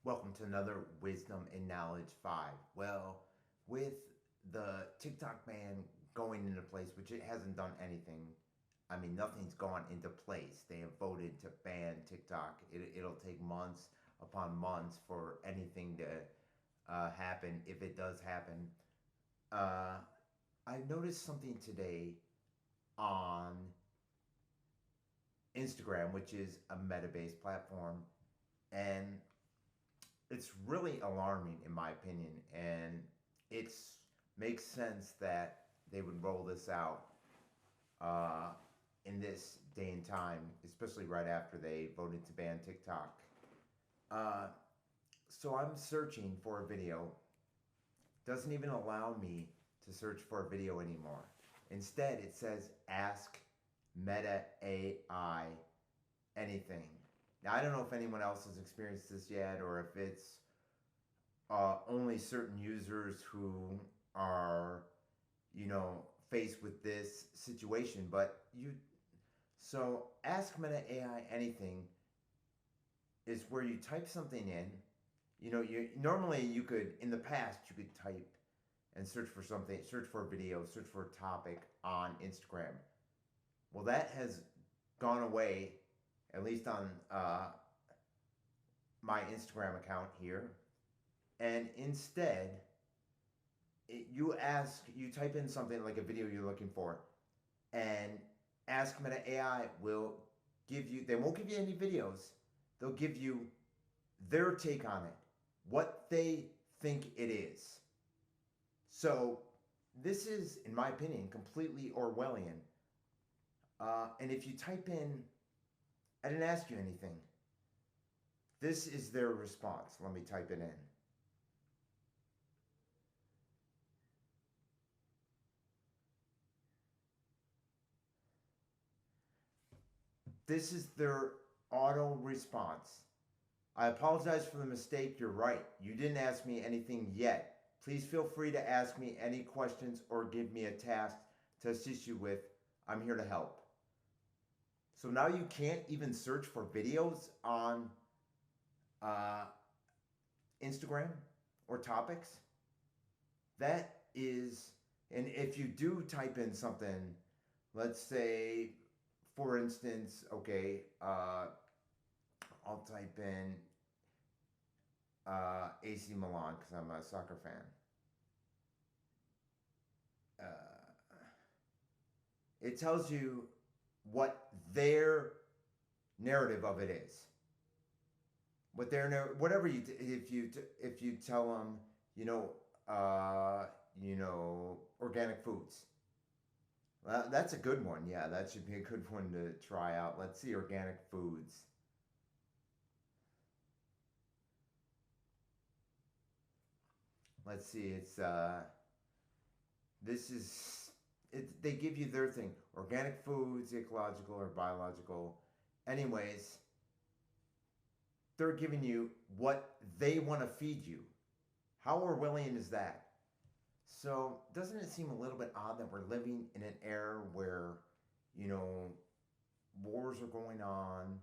Welcome to another Wisdom and Knowledge 5. Well, with the TikTok ban going into place, which it hasn't done anything, I mean, nothing's gone into place. They have voted to ban TikTok. It'll take months upon months for anything to happen, if it does happen. Uh, I noticed something today on Instagram, which is a meta based platform, and it's really alarming in my opinion, and it's makes sense that they would roll this out uh, in this day and time, especially right after they voted to ban TikTok. Uh, so I'm searching for a video. Doesn't even allow me to search for a video anymore. Instead, it says ask Meta AI anything. Now I don't know if anyone else has experienced this yet, or if it's only certain users who are, faced with this situation. But so Ask Meta AI anything is where you type something in. You normally you could in the past you could type and search for something, search for a video, search for a topic on Instagram. Well, that has gone away, at least on my Instagram account here. And instead, you type in something like a video you're looking for, and Ask Meta AI will give you, they won't give you any videos, they'll give you their take on it, what they think it is. So, this is, in my opinion, completely Orwellian. And if you type in, I didn't ask you anything, this is their response. Let me type it in. This is their auto response. I apologize for the mistake. You're right. You didn't ask me anything yet. Please feel free to ask me any questions or give me a task to assist you with. I'm here to help. So now you can't even search for videos on uh, Instagram or topics. That is, and if you do type in something, let's say, for instance, okay, I'll type in AC Milan because I'm a soccer fan. Uh, it tells you what their narrative of it is. What their whatever if you tell them, organic foods. Well, that's a good one. Yeah, that should be a good one to try out. Let's see, organic foods. Let's see. It's this is it. They give you their thing: organic foods, ecological or biological. Anyways, they're giving you what they want to feed you. How Orwellian is that? So, doesn't it seem a little bit odd that we're living in an era where, you know, wars are going on,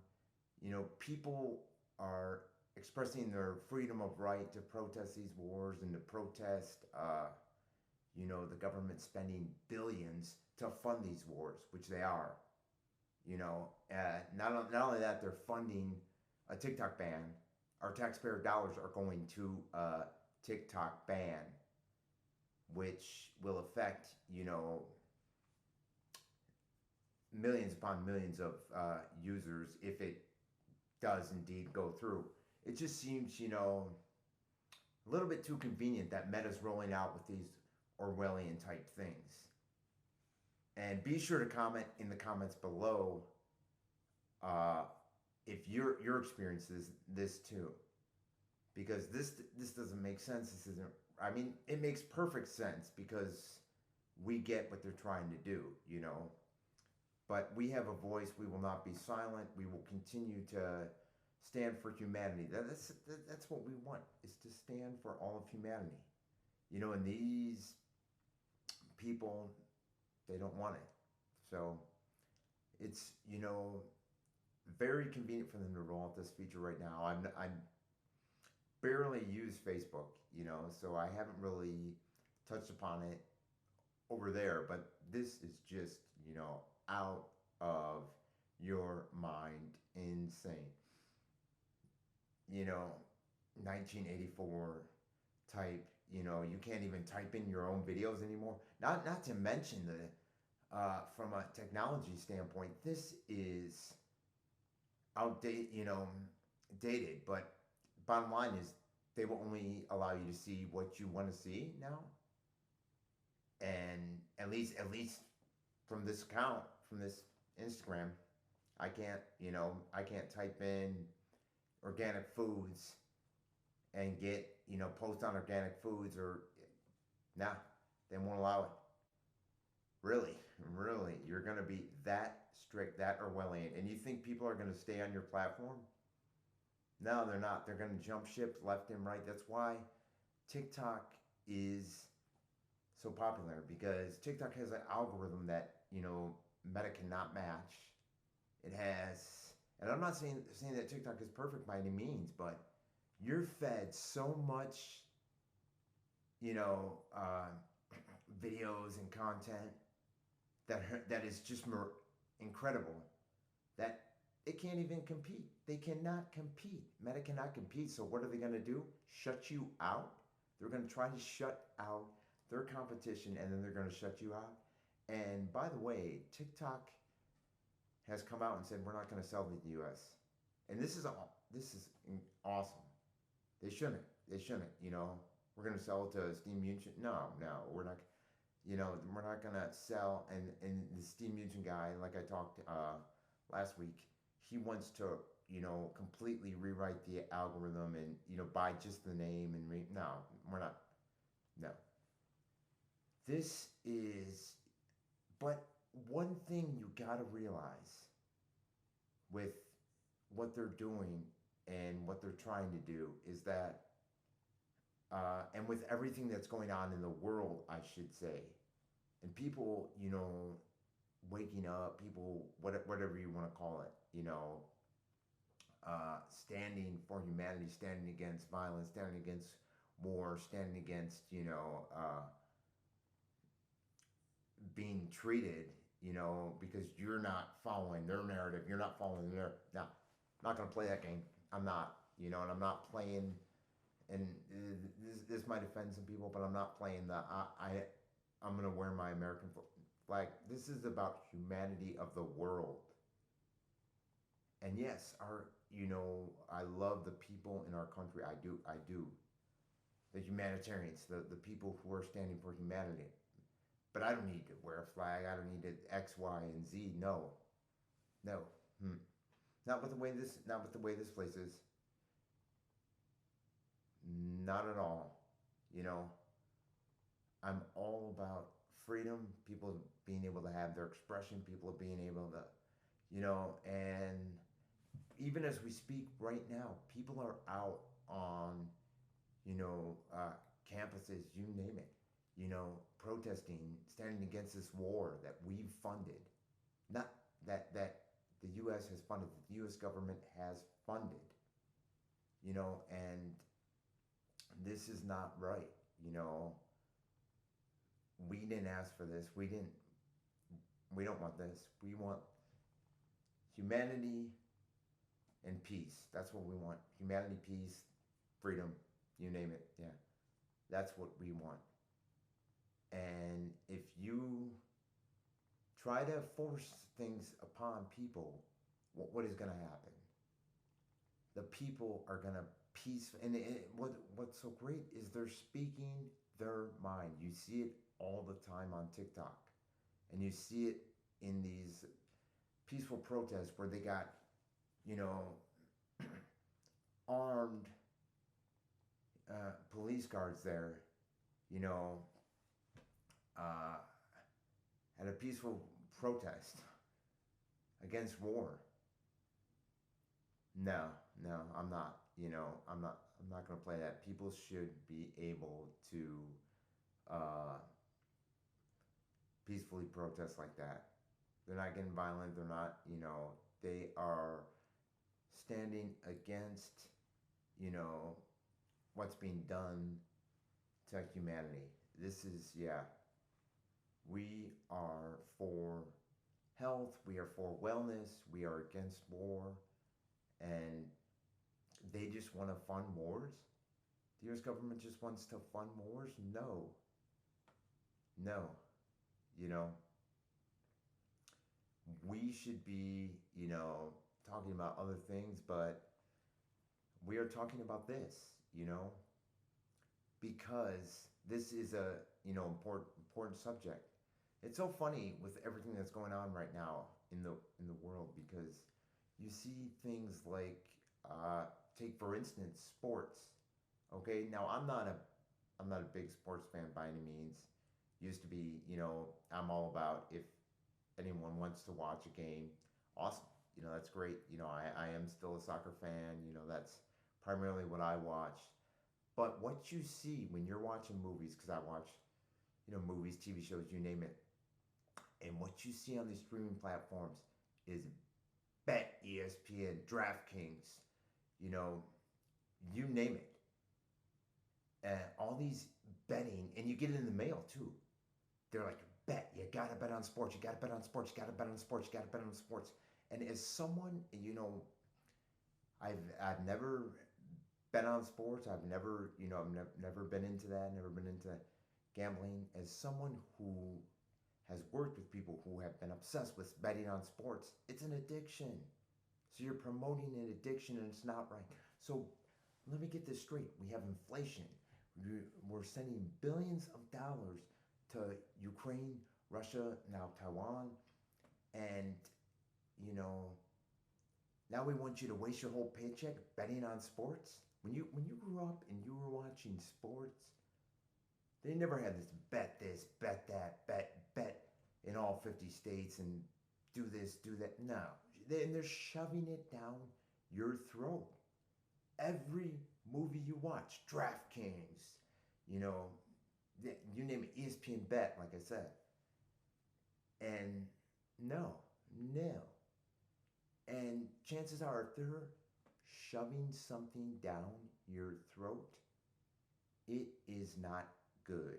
people are expressing their freedom of right to protest these wars and to protest, the government spending billions to fund these wars, which they are. Not only that, they're funding a TikTok ban. Our taxpayer dollars are going to a TikTok ban, which will affect, millions upon millions of users if it does indeed go through. It just seems, a little bit too convenient that Meta's rolling out with these Orwellian type things. And be sure to comment in the comments below uh, if your experience is this too, because this doesn't make sense. This isn't. I mean, it makes perfect sense because we get what they're trying to do, But we have a voice. We will not be silent. We will continue to stand for humanity. That's what we want, is to stand for all of humanity. And these people, they don't want it. So it's, very convenient for them to roll out this feature right now. barely use Facebook, so I haven't really touched upon it over there. But this is just, out of your mind insane. You know, 1984 type. You can't even type in your own videos anymore. Not to mention from a technology standpoint, this is outdated. Dated. But bottom line is, they will only allow you to see what you want to see now. And at least from this account, from this Instagram, I can't type in organic foods and get, post on organic foods, or nah, they won't allow it. Really, really, you're gonna be that strict, that Orwellian, and you think people are gonna stay on your platform? No, they're not. They're gonna jump ship left and right. That's why TikTok is so popular, because TikTok has an algorithm that Meta cannot match. It has, and I'm not saying that TikTok is perfect by any means, but you're fed so much, you know, uh, videos and content that is just incredible, that it can't even compete. They cannot compete. Meta cannot compete. So what are they going to do? Shut you out? They're going to try to shut out their competition, and then they're going to shut you out. And by the way, TikTok has come out and said we're not going to sell to the U.S. And this is awesome. They shouldn't. They shouldn't. We're going to sell it to Steam Mutual. No, we're not. We're not going to sell. And the Steam Mutual guy, like I talked last week, he wants to completely rewrite the algorithm, and buy just the name, and no, we're not. No. This is, but one thing you got to realize with what they're doing and what they're trying to do is that, and with everything that's going on in the world, I should say, and people, waking up, people, whatever you want to call it, standing for humanity, standing against violence, standing against war, standing against, being treated, because you're not following their narrative, you're not following their. Now, I'm not going to play that game. I'm not, and I'm not playing. And this might offend some people, but I'm not playing I'm going to wear my American flag. This is about humanity of the world. And yes, I love the people in our country. I do. The humanitarians, the people who are standing for humanity. But I don't need to wear a flag. I don't need to X, Y, and Z. No, no, not with the way this place is. Not at all. You know, I'm all about freedom. People being able to have their expression. People being able to, and even as we speak right now, people are out on, you know, uh, campuses. You name it. Protesting, standing against this war that we've funded, not that the U.S. has funded, that the U.S. government has funded, and this is not right. We didn't ask for this. We don't want this. We want humanity and peace. That's what we want. Humanity, peace, freedom, you name it. Yeah, that's what we want. And if you try to force things upon people, what is going to happen? The people are going to and what's so great is they're speaking their mind. You see it all the time on TikTok, and you see it in these peaceful protests where they got, armed police guards there, you know, uh, at a peaceful protest against war. No, no, I'm not. I'm not going to play that. People should be able to uh, peacefully protest like that. They're not getting violent. They're not. They are standing against, you know, what's being done to humanity. This is, yeah, we are for health, we are for wellness, we are against war, and they just want to fund wars. The US government just wants to fund wars? No. No. You know, we should be, talking about other things, but we are talking about this, you know, because this is a, important subject. It's so funny with everything that's going on right now in the world because you see things like take for instance sports. Okay, now I'm not a big sports fan by any means. Used to be, I'm all about if anyone wants to watch a game, awesome. That's great. I am still a soccer fan. That's primarily what I watch. But what you see when you're watching movies, because I watch, movies, TV shows, you name it, and what you see on these streaming platforms is Bet, ESPN, DraftKings, you know, you name it. All these betting, and you get it in the mail too. They're like, bet, you gotta bet on sports, you gotta bet on sports, you gotta bet on sports, you gotta bet on sports. And as someone, I've never bet on sports. I've never, never been into that, never been into gambling. As someone who has worked with people who have been obsessed with betting on sports, it's an addiction. So you're promoting an addiction and it's not right. So let me get this straight. We have inflation. We're sending billions of dollars to Ukraine, Russia, now Taiwan, and you know now we want you to waste your whole paycheck betting on sports. When you grew up and you were watching sports, they never had this, bet that, bet in all 50 states and do this, do that. No, and they're shoving it down your throat. Every movie you watch, DraftKings, you know, you name it, ESPN Bet, like I said. And no, no. And chances are, if they're shoving something down your throat, it is not good.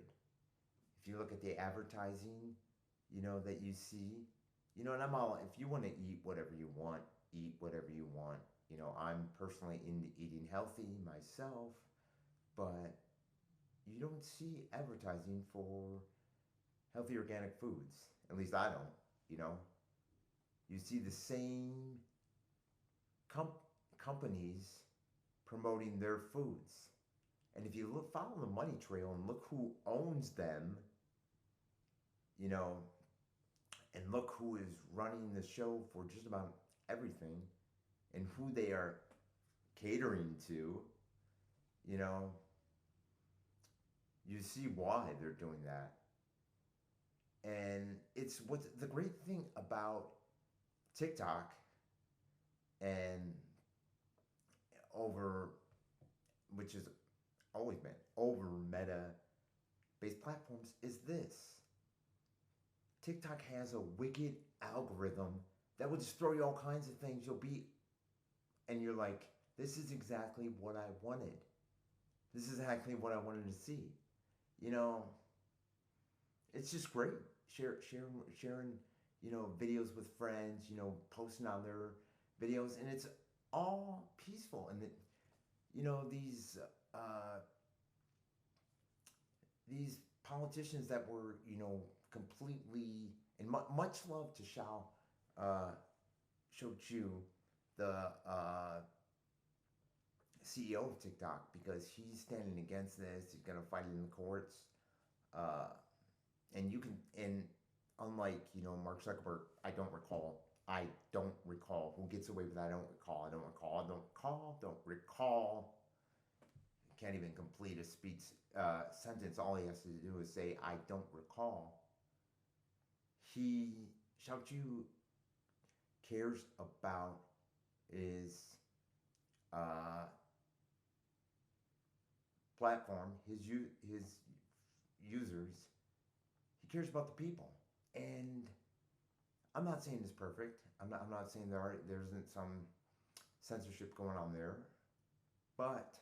If you look at the advertising, that you see, and I'm all, if you want to eat whatever you want, eat whatever you want. I'm personally into eating healthy myself, but you don't see advertising for healthy organic foods. At least I don't, you know. You see the same com- companies promoting their foods. And if you follow the money trail and look who owns them, you know, and look who is running the show for just about everything and who they are catering to, you know, you see why they're doing that. And it's what's the great thing about TikTok and over, which has always been over meta based platforms, is this. TikTok has a wicked algorithm that will just throw you all kinds of things. And you're like, this is exactly what I wanted. This is exactly what I wanted to see. You know, it's just great. Sharing, videos with friends, posting on their videos, and it's all peaceful. And these politicians that were, completely, and much love to Shou Chu, the CEO of TikTok, because he's standing against this. He's gonna fight it in the courts, uh, and unlike Mark Zuckerberg, I don't recall who gets away with that. I don't recall. Don't recall. Can't even complete a speech sentence. All he has to do is say, "I don't recall." Shou Chu cares about is platform, his users. He cares about the people, and I'm not saying it's perfect. I'm not saying there isn't some censorship going on there, but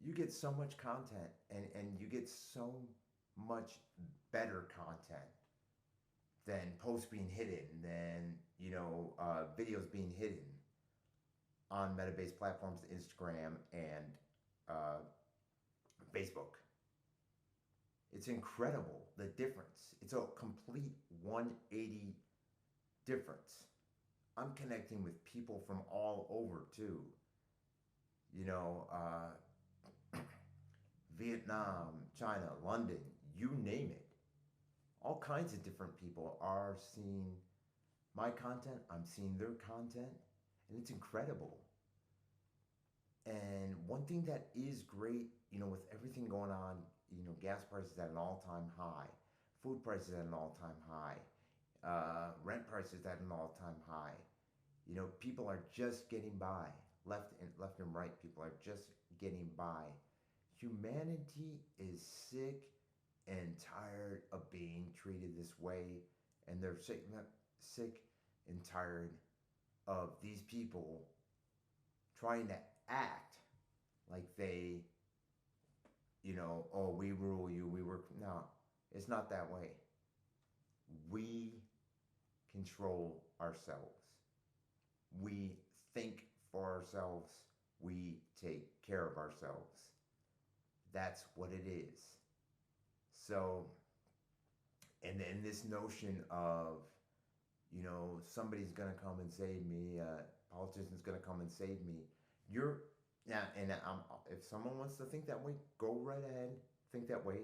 you get so much content, and you get so much better content than posts being hidden, than videos being hidden on meta-based platforms, Instagram and uh, Facebook. It's incredible the difference. It's a complete 180 difference. I'm connecting with people from all over too. You know, Vietnam, China, London, you name it. All kinds of different people are seeing my content. I'm seeing their content, and it's incredible. And one thing that is great, with everything going on, gas prices at an all-time high, food prices at an all-time high, rent prices at an all-time high. People are just getting by. Left and right, people are just getting by. Humanity is sick and tired of being treated this way, and they're sick and tired of these people trying to act like they, oh, we rule you, we work. No, it's not that way. We control ourselves. We think for ourselves. We take care of ourselves. That's what it is. So, and then this notion of, somebody's going to come and save me, politician's going to come and save me. You're, now, and if someone wants to think that way, go right ahead, think that way.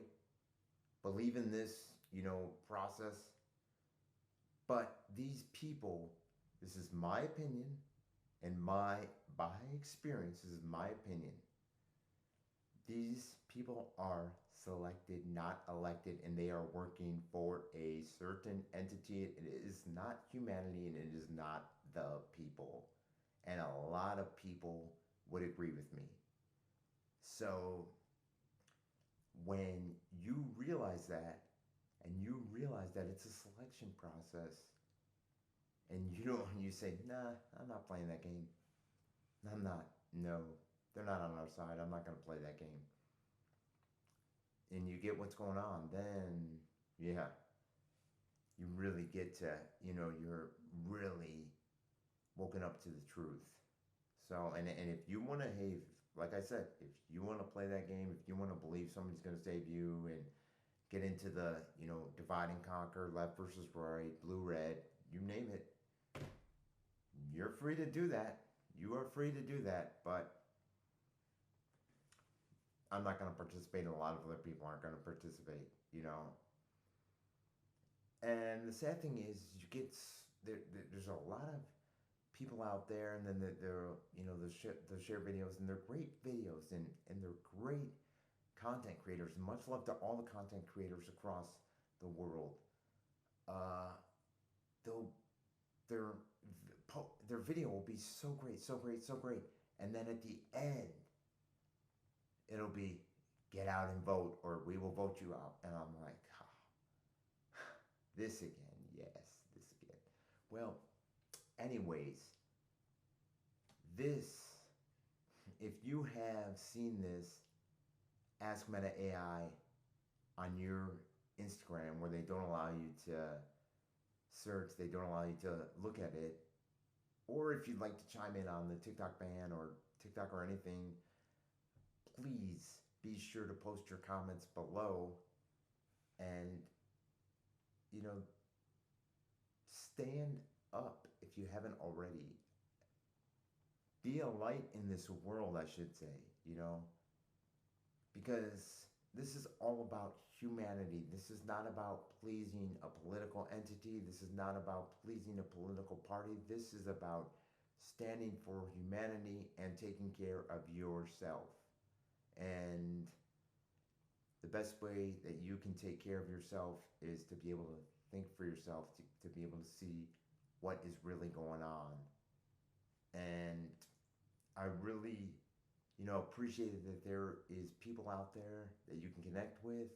Believe in this, process. But these people, this is my opinion, and by experience, this is my opinion. These people are selected, not elected, and they are working for a certain entity. It is not humanity, and it is not the people. And a lot of people would agree with me. So when you realize that, and you realize that it's a selection process, and you say, nah, I'm not playing that game. I'm not. No, they're not on our side. I'm not going to play that game. And you get what's going on, then, yeah, you really get to, you're really woken up to the truth. So, and if you want to, hey, like I said, if you want to play that game, if you want to believe somebody's going to save you and get into the, divide and conquer, left versus right, blue, red, you name it, you're free to do that. You are free to do that, but I'm not going to participate, and a lot of other people aren't going to participate. And the sad thing is, there's a lot of people out there, and then they'll share videos, and they're great videos, and they're great content creators. Much love to all the content creators across the world. They'll their video will be so great, so great, so great, and then at the end, it'll be get out and vote, or we will vote you out, and I'm like, oh, this again, yes, this again. Well, anyways, if you have seen this Ask Meta AI on your Instagram, where they don't allow you to search, they don't allow you to look at it, or if you'd like to chime in on the TikTok ban or TikTok or anything, please be sure to post your comments below, and stand up if you haven't already. Be a light in this world, I should say, because this is all about humanity. This is not about pleasing a political entity. This is not about pleasing a political party. This is about standing for humanity and taking care of yourself. And the best way that you can take care of yourself is to be able to think for yourself, to be able to see what is really going on. And I really, appreciate that there is people out there that you can connect with,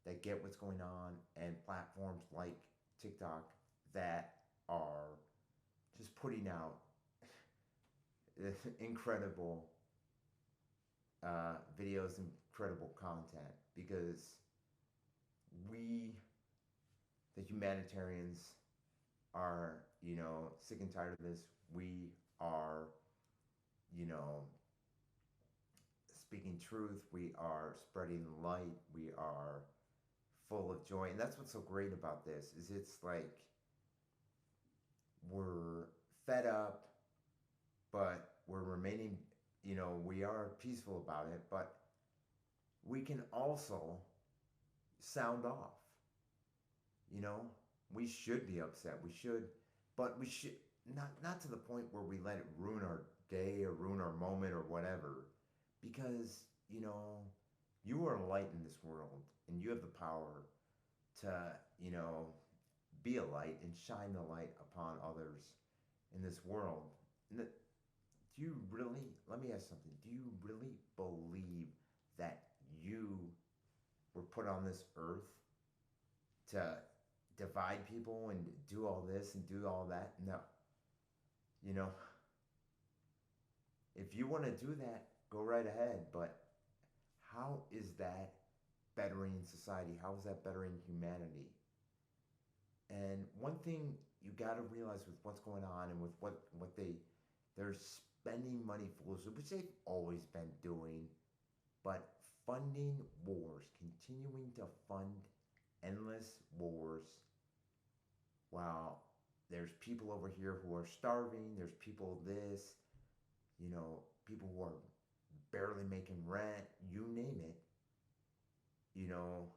that get what's going on, and platforms like TikTok that are just putting out incredible videos and credible content because we, the humanitarians, are, sick and tired of this. We are, you know, speaking truth. We are spreading light. We are full of joy. And that's what's so great about this is it's like we're fed up, but we're remaining, we are peaceful about it, but we can also sound off. You know, we should be upset. We should, but we should not to the point where we let it ruin our day or ruin our moment or whatever. Because you are a light in this world, and you have the power to be a light and shine the light upon others in this world. Do you really? Let me ask something. Do you really believe that you were put on this earth to divide people and do all this and do all that? No. You know, if you want to do that, go right ahead. But how is that bettering society? How is that bettering humanity? And one thing you got to realize with what's going on and with what they're spending money foolishly, which they've always been doing, but funding wars, continuing to fund endless wars while there's people over here who are starving, there's people this, people who are barely making rent, you name it, you know,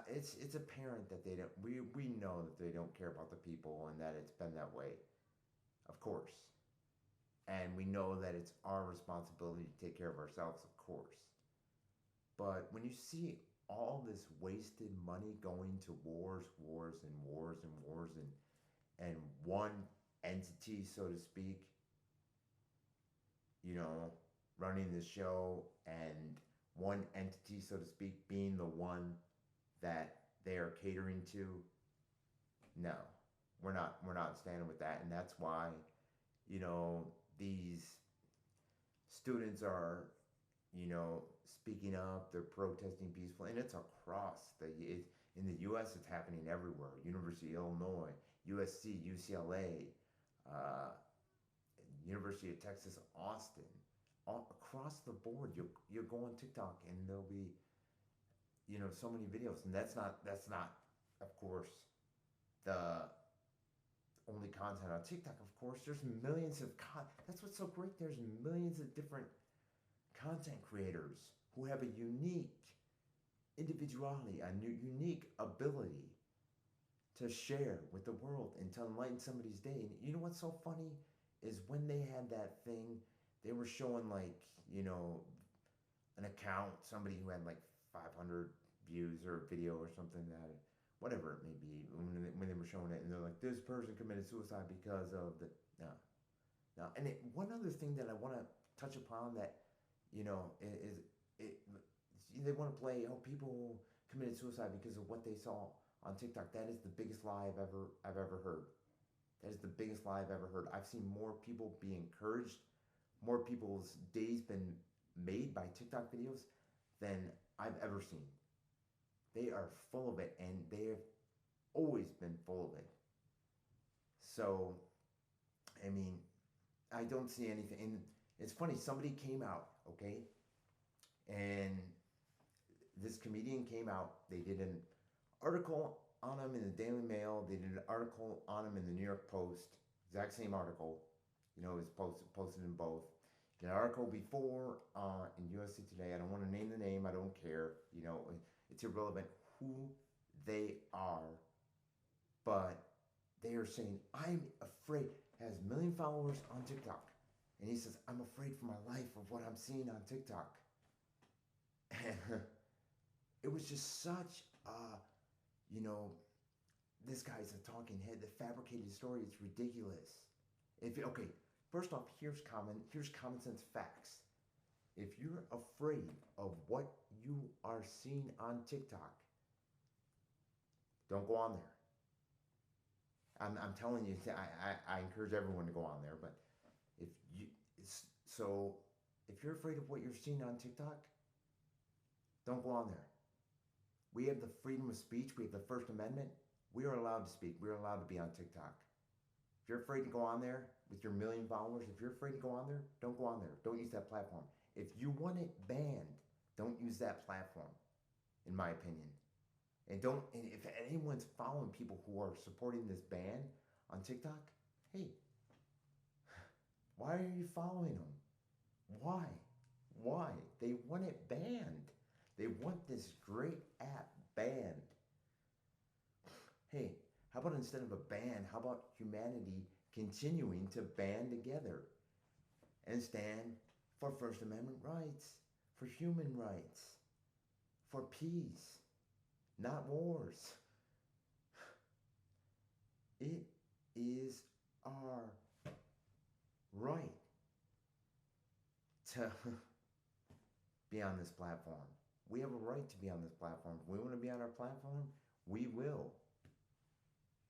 it's apparent that they don't. We know that they don't care about the people, and that it's been that way, of course. And we know that it's our responsibility to take care of ourselves, of course. But when you see all this wasted money going to wars, wars, and wars, and wars, and one entity, so to speak, running the show, and one entity, so to speak, being the one that they are catering to, no, we're not standing with that. And that's why, these students are, speaking up, they're protesting peacefully, and it's across in the U.S. It's happening everywhere. University of Illinois, USC, UCLA, uh, University of Texas, Austin, all across the board. You'll go on TikTok and there'll be so many videos, and that's not of course the only content on TikTok. Of course, there's millions of that's what's so great. There's millions of different content creators who have a unique individuality, a unique ability to share with the world and to enlighten somebody's day. And you know what's so funny is when they had that thing, they were showing an account, somebody who had 500 views or a video or something, that whatever it may be, when they were showing it, and they're like, this person committed suicide because of the no. And one other thing that I want to touch upon that is they want to play, people committed suicide because of what they saw on TikTok. That is the biggest lie I've ever heard. That is the biggest lie I've ever heard. I've seen more people be encouraged, more people's days been made by TikTok videos than I've ever seen. They are full of it, and they have always been full of it. So, I mean, I don't see anything. And it's funny, somebody came out, okay? And this comedian came out. They did an article on him in the Daily Mail. They did an article on him in the New York Post. Exact same article. It was posted in both. An article before in USA Today. I don't want to name the name. I don't care. It's irrelevant who they are. But they are saying, I'm afraid. Has a million followers on TikTok. And he says, I'm afraid for my life of what I'm seeing on TikTok. And it was just such this guy's a talking head. The fabricated story is ridiculous. Okay, first off, here's common sense facts. If you're afraid of what you are seeing on TikTok, don't go on there. I'm telling you, I encourage everyone to go on there, but if you So if you're afraid of what you're seeing on TikTok, don't go on there. We have the freedom of speech. We have the First Amendment. We are allowed to speak. We are allowed to be on TikTok. If you're afraid to go on there with your million followers, if you're afraid to go on there, don't go on there. Don't use that platform. If you want it banned, don't use that platform, in my opinion. And don't. And if anyone's following people who are supporting this ban on TikTok, hey, why are you following them? Why? Why? They want it banned. They want this great app banned. Hey, how about instead of a ban, how about humanity continuing to band together and stand for First Amendment rights, for human rights, for peace, not wars? It is our right to be on this platform. We have a right to be on this platform. If we want to be on our platform, we will.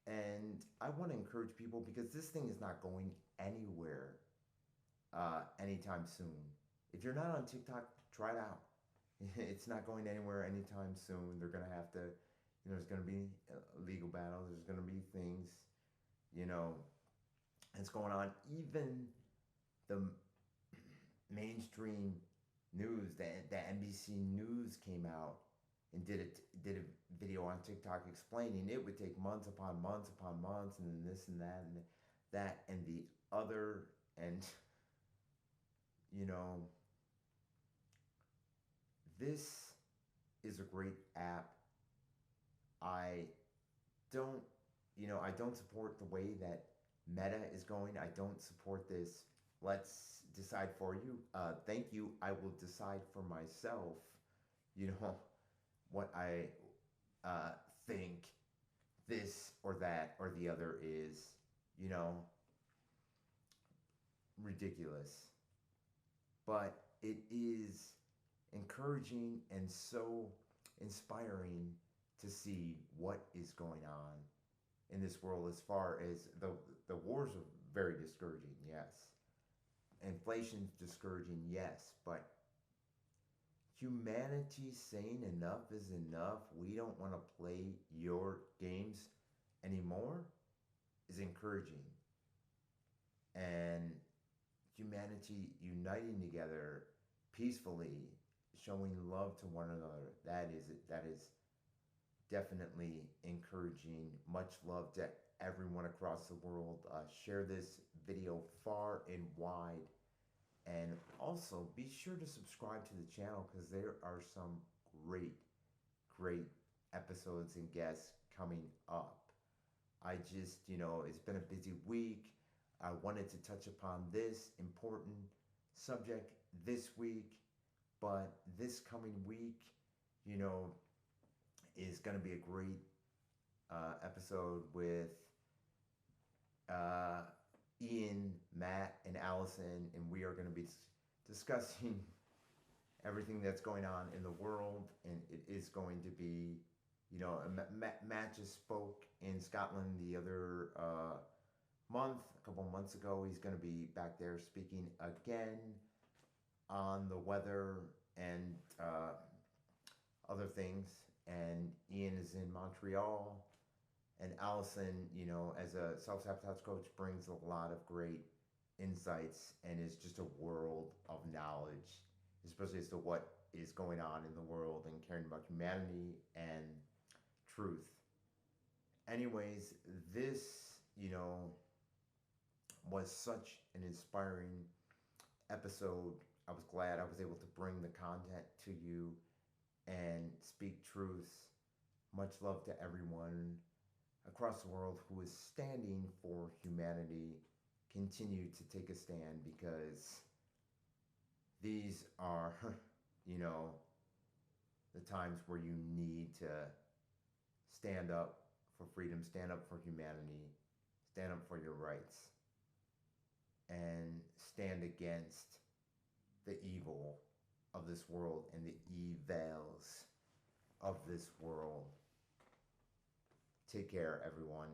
And I want to encourage people because this thing is not going anywhere anytime soon. If you're not on TikTok, try it out. It's not going anywhere anytime soon. They're going to have to, there's going to be legal battles. There's going to be things, that's going on. Even the mainstream news, the NBC News came out and did a video on TikTok explaining it would take months upon months upon months, and then this and that and the other, and this is a great app. I don't, I don't support the way that Meta is going. I don't support this. Let's decide for you. Thank you. I will decide for myself. What I think this or that or the other is, ridiculous. But it is encouraging and so inspiring to see what is going on in this world. As far as the wars are very discouraging, yes. Inflation's discouraging, yes, but humanity saying enough is enough, we don't want to play your games anymore, is encouraging. And humanity uniting together peacefully, showing love to one another, that is definitely encouraging. Much love to everyone across the world. Share this video far and wide. And also be sure to subscribe to the channel because there are some great episodes and guests coming up. I just, it's been a busy week. I wanted to touch upon this important subject this week, but this coming week, is going to be a great episode with Ian, Matt, and Allison, and we are going to be discussing everything that's going on in the world. And it is going to be, Matt just spoke in Scotland the other month, a couple months ago. He's going to be back there speaking again on the weather and other things. And Ian is in Montreal. And Allison, as a self-sabotage coach, brings a lot of great insights and is just a world of knowledge, especially as to what is going on in the world and caring about humanity and truth. Anyways, this, was such an inspiring episode. I was glad I was able to bring the content to you and speak truth. Much love to everyone across the world who is standing for humanity. Continue to take a stand because these are, the times where you need to stand up for freedom, stand up for humanity, stand up for your rights, and stand against the evil of this world and the evils of this world. Take care, everyone.